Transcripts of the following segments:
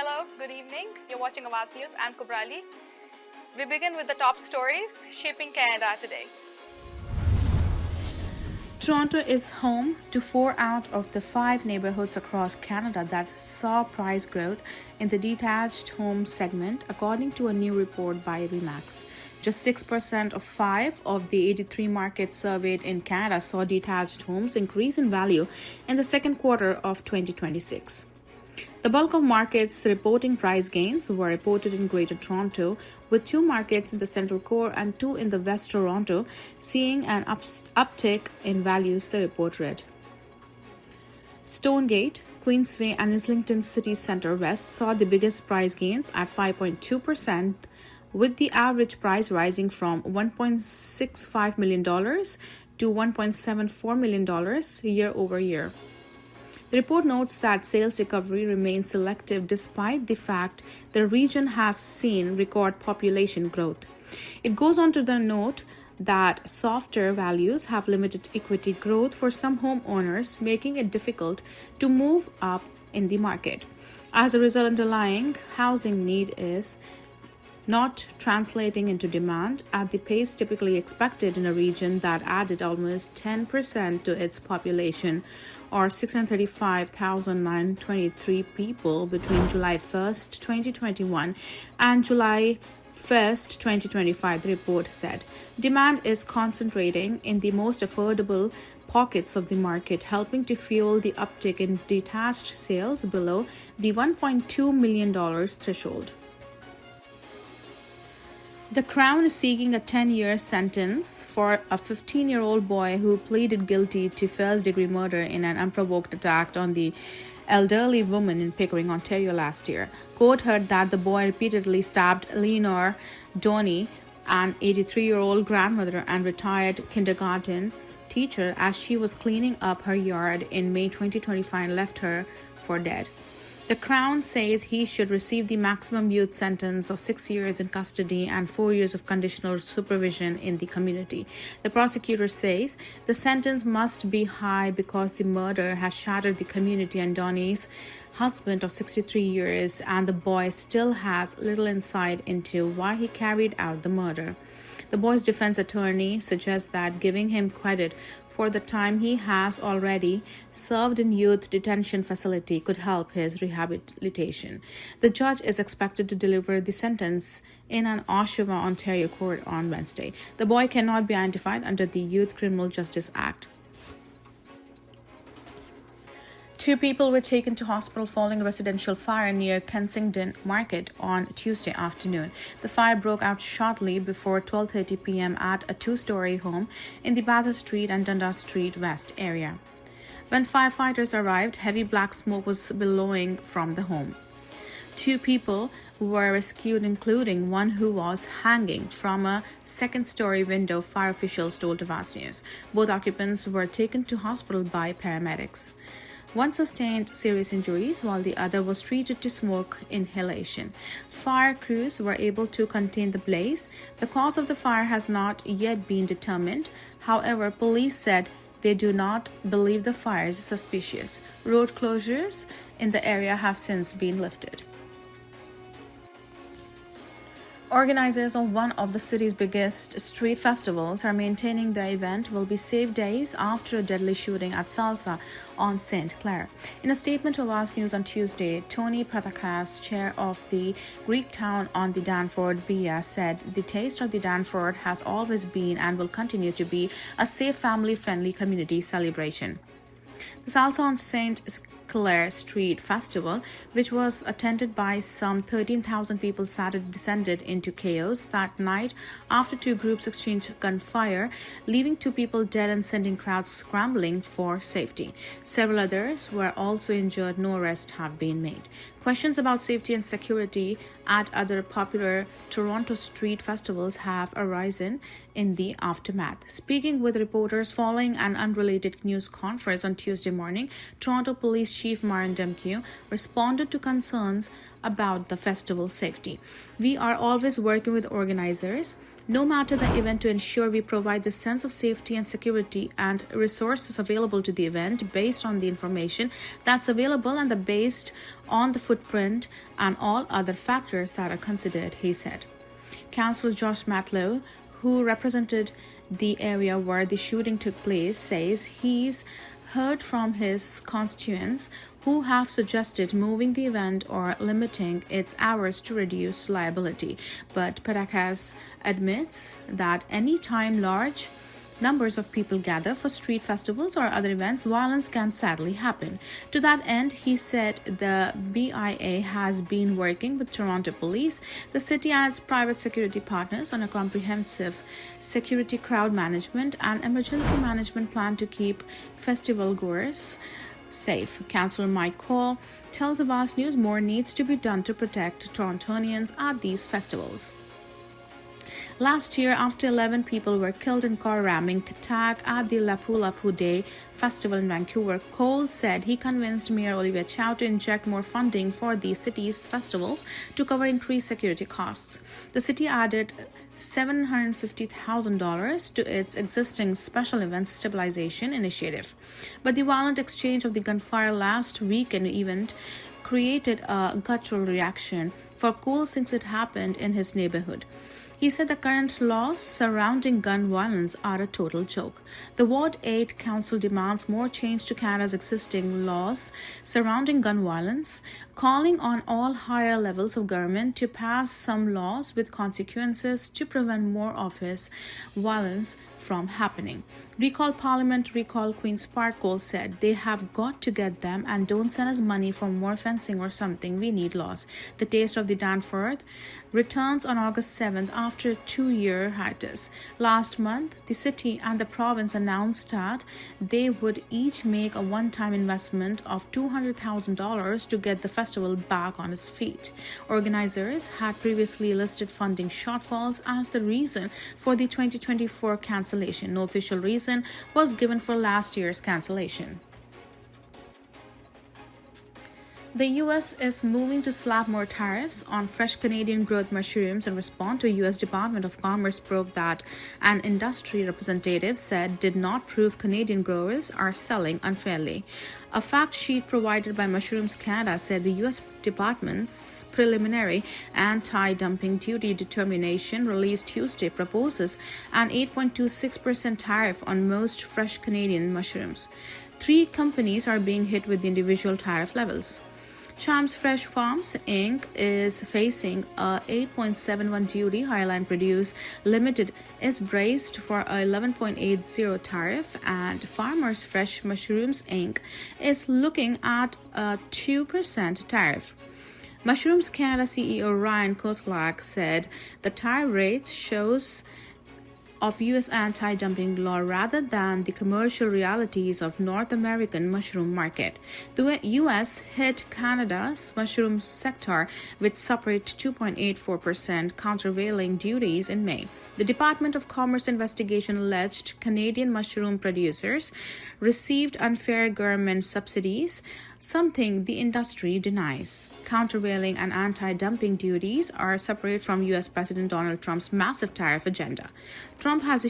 Hello, good evening. You're watching Awaz News. I'm Kubrali. We begin with the top stories shaping Canada today. Toronto is home to 4 out of the 5 neighborhoods across Canada that saw price growth in the detached home segment, according to a new report by Remax. Just 6% of 5 of the 83 markets surveyed in Canada saw detached homes increase in value in the second quarter of 2026. The bulk of markets reporting price gains were reported in Greater Toronto, with 2 markets in the Central Core and 2 in the West Toronto seeing an uptick in values, the report read. Stonegate, Queensway, and Islington City Centre West saw the biggest price gains at 5.2%, with the average price rising from $1.65 million to $1.74 million year over year. The report notes that sales recovery remains selective despite the fact the region has seen record population growth. It goes on to note that softer values have limited equity growth for some homeowners, making it difficult to move up in the market. As a result, underlying housing need is not translating into demand at the pace typically expected in a region that added almost 10% to its population, or 635,923 people between July 1st, 2021 and July 1st, 2025, the report said. Demand is concentrating in the most affordable pockets of the market, helping to fuel the uptick in detached sales below the $1.2 million threshold. The Crown is seeking a 10-year sentence for a 15-year-old boy who pleaded guilty to first-degree murder in an unprovoked attack on the elderly woman in Pickering, Ontario last year. Court heard that the boy repeatedly stabbed Leonore Doney, an 83-year-old grandmother and retired kindergarten teacher, as she was cleaning up her yard in May 2025 and left her for dead. The Crown says he should receive the maximum youth sentence of 6 years in custody and 4 years of conditional supervision in the community. The prosecutor says the sentence must be high because the murder has shattered the community, and Donnie's husband of 63 years and the boy still has little insight into why he carried out the murder. The boy's defense attorney suggests that giving him credit for the time he has already served in youth detention facility could help his rehabilitation. The judge is expected to deliver the sentence in an Oshawa, Ontario court on Wednesday. The boy cannot be identified under the Youth Criminal Justice Act. 2 people were taken to hospital following a residential fire near Kensington Market on Tuesday afternoon. The fire broke out shortly before 12:30 p.m. at a 2-story home in the Bathurst Street and Dundas Street West area. When firefighters arrived, heavy black smoke was billowing from the home. 2 people were rescued, including one who was hanging from a second-story window, fire officials told Awaz News. Both occupants were taken to hospital by paramedics. One sustained serious injuries while the other was treated to smoke inhalation. Fire crews were able to contain the blaze. The cause of the fire has not yet been determined. However, police said they do not believe the fire is suspicious. Road closures in the area have since been lifted. Organizers of one of the city's biggest street festivals are maintaining their event will be safe days after a deadly shooting at Salsa on St. Clair. In a statement to Awaz News on Tuesday, Tony Pathakas, chair of the Greek town on the Danforth BS, said the taste of the Danforth has always been and will continue to be a safe, family-friendly community celebration. The Salsa on St. Clair Street Festival, which was attended by some 13,000 people, Saturday descended into chaos that night after 2 groups exchanged gunfire, leaving 2 people dead and sending crowds scrambling for safety. Several others were also injured. No arrests have been made. Questions about safety and security at other popular Toronto street festivals have arisen in the aftermath. Speaking with reporters following an unrelated news conference on Tuesday morning, Toronto Police Chief Marin Demkew responded to concerns about the festival safety. "We are always working with organizers. no matter the event, to ensure we provide the sense of safety and security and resources available to the event based on the information that's available and based on the footprint and all other factors that are considered, he said. Councillor Josh Matlow, who represented the area where the shooting took place, says he's heard from his constituents who have suggested moving the event or limiting its hours to reduce liability. But Paracas admits that any time large numbers of people gather for street festivals or other events, violence can sadly happen. To that end, he said the BIA has been working with Toronto Police, the city and its private security partners on a comprehensive security, crowd management, and emergency management plan to keep festival goers safe. Councillor Mike Cole tells Awaz News more needs to be done to protect Torontonians at these festivals. Last year, after 11 people were killed in car ramming attack at the Lapu Lapu Day Festival in Vancouver, Cole said he convinced Mayor Olivia Chow to inject more funding for the city's festivals to cover increased security costs. The city added $750,000 to its existing special events stabilization initiative. But the violent exchange of the gunfire last weekend event created a guttural reaction for Cole since it happened in his neighborhood. He said the current laws surrounding gun violence are a total joke. The Ward 8 Council demands more change to Canada's existing laws surrounding gun violence, calling on all higher levels of government to pass some laws with consequences to prevent more of his violence from happening. Recall Parliament, recall Queen's Park, Cole said. They have got to get them, and don't send us money for more fencing or something. We need laws. The Taste of the Danforth returns on August 7th after a 2-year hiatus. Last month, the city and the province announced that they would each make a one-time investment of $200,000 to get the festival back on its feet. Organizers had previously listed funding shortfalls as the reason for the 2024 cancellation. No official reason was given for last year's cancellation. The U.S. is moving to slap more tariffs on fresh Canadian growth mushrooms in response to a U.S. Department of Commerce probe that an industry representative said did not prove Canadian growers are selling unfairly. A fact sheet provided by Mushrooms Canada said the U.S. Department's preliminary anti-dumping duty determination released Tuesday proposes an 8.26% tariff on most fresh Canadian mushrooms. 3 companies are being hit with the individual tariff levels. Champs Fresh Farms Inc. is facing a 8.71 duty. Highline Produce Limited is braced for a 11.80 tariff, and Farmers Fresh Mushrooms Inc. is looking at a 2% tariff. Mushrooms Canada CEO Ryan Koslak said the tariff rates shows of U.S. anti-dumping law rather than the commercial realities of North American mushroom market. The U.S. hit Canada's mushroom sector with separate 2.84% countervailing duties in May. The Department of Commerce investigation alleged Canadian mushroom producers received unfair government subsidies, something the industry denies. Countervailing and anti-dumping duties are separate from U.S. President Donald Trump's massive tariff agenda. Trump has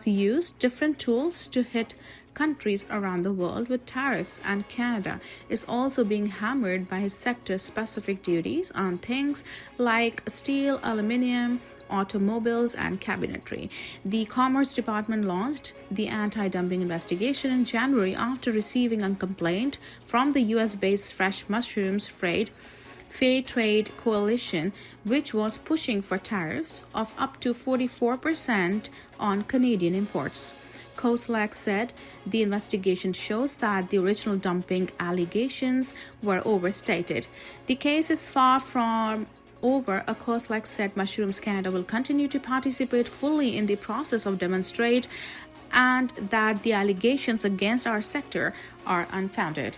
used different tools to hit countries around the world with tariffs, and Canada is also being hammered by his sector-specific duties on things like steel, aluminium, automobiles, and cabinetry. The Commerce Department launched the anti-dumping investigation in January after receiving a complaint from the U.S.-based fresh mushrooms Fair Trade Coalition, which was pushing for tariffs of up to 44% on Canadian imports. Koslak said the investigation shows that the original dumping allegations were overstated. The case is far from over. A Koslak said Mushrooms Canada will continue to participate fully in the process of demonstrate and that the allegations against our sector are unfounded.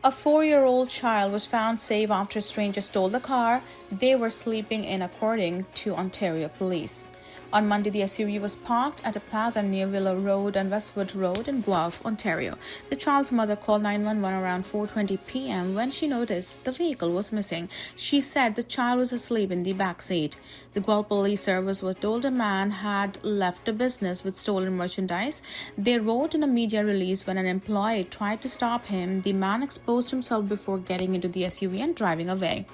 A 4-year-old child was found safe after strangers stole the car they were sleeping in, according to Ontario police. On Monday, the SUV was parked at a plaza near Willow Road and Westwood Road in Guelph, Ontario. The child's mother called 911 around 4:20 p.m. when she noticed the vehicle was missing. She said the child was asleep in the back seat. The Guelph Police Service was told a man had left the business with stolen merchandise. They wrote in a media release when an employee tried to stop him, the man exposed himself before getting into the SUV and driving away.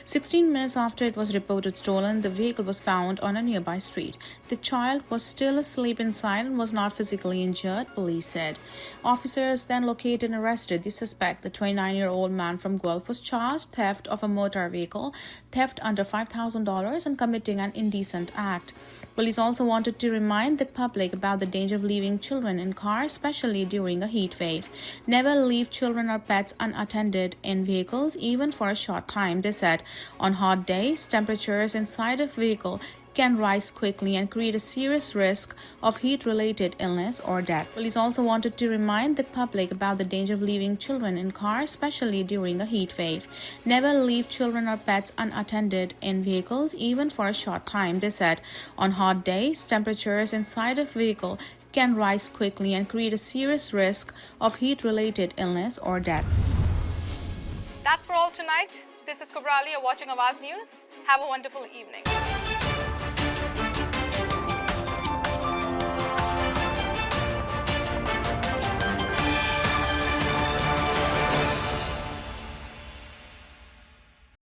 16 minutes after it was reported stolen, the vehicle was found on a nearby street. The child was still asleep inside and was not physically injured, police said. Officers then located and arrested the suspect. The 29-year-old man from Guelph was charged theft of a motor vehicle, theft under $5,000, and committing an indecent act. Police also wanted to remind the public about the danger of leaving children in cars, especially during a heat wave. Never leave children or pets unattended in vehicles, even for a short time, they said. On hot days, temperatures inside a vehicle can rise quickly and create a serious risk of heat-related illness or death. Police also wanted to remind the public about the danger of leaving children in cars, especially during a heat wave. Never leave children or pets unattended in vehicles, even for a short time, they said. On hot days, temperatures inside a vehicle can rise quickly and create a serious risk of heat-related illness or death. That's for all tonight. This is Kubrali. You're watching Awaz News. Have a wonderful evening.